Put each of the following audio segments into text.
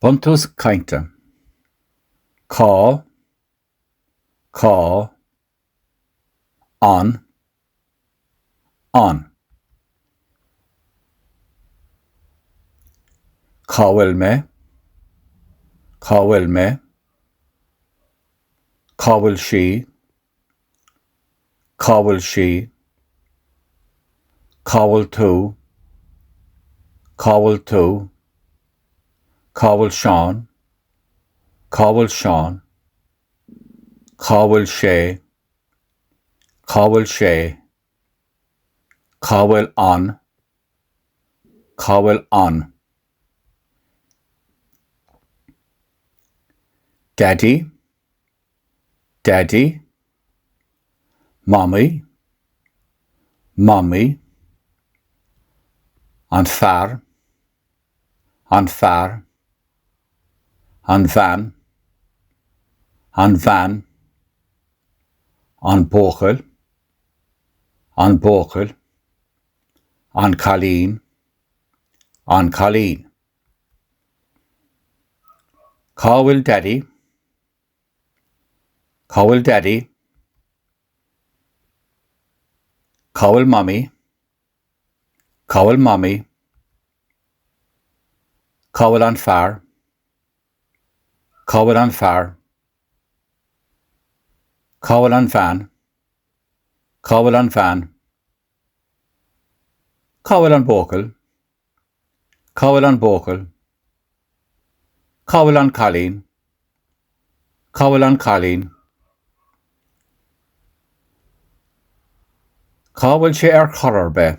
Buntús Cainte. Cá, an. Cábhfuil mé, cábhfuil sí, cábhfuil tú, cábhfuil Seán, cábhfuil sé, cábhfuil an. Daddy, mommy, an fear, an bhean, an bócail, an cailín, Cábhfuil daddy, cábhfuil mommy, cábhfuil an fear, cábhfuil an bhean, cábhfuil an bócail, cábhfuil an cailín, Cábhfuil sé ar chorr be,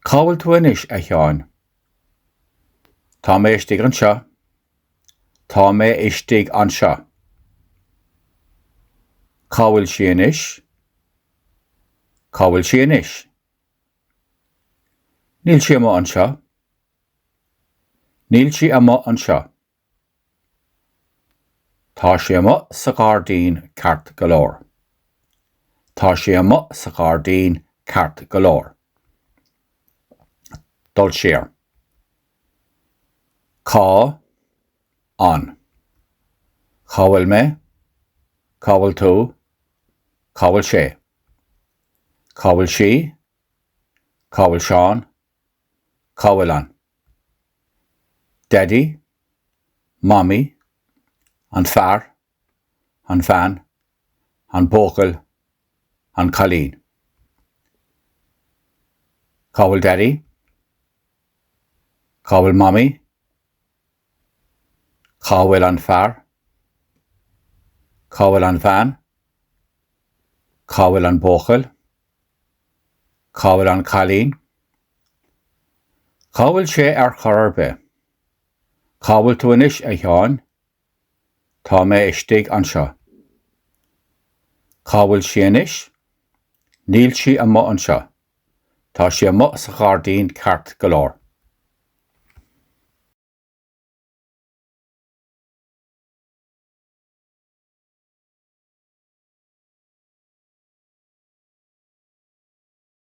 Cábhfuil tú anois a sheáin, Tá mé istigh anseo, Cábhfuil sí anois, Níl sí ama anseo, Tá sí ama sa ghardín ceart go leor. Dul siar. Cá, an. Cábhfuil mé, cábhfuil tú, cábhfuil sé. Cábhfuil sí, cábhfuil Seán, cábhfuil an. Daddy, mommy, an fear, an bhean, an bócail, an cailín. Cábhfuil daddy, cábhfuil mommy, cábhfuil an fear, cábhfuil an bhean, cábhfuil an bócail, cábhfuil an cailín. Cábhfuil sé ar chorr be, Cábhfuil tú anois a sheáin, Tá mé istigh anseo. Cábhfuil sí anois, níl sí ama anseo, Tá sí ama sa ghardín ceart go leor.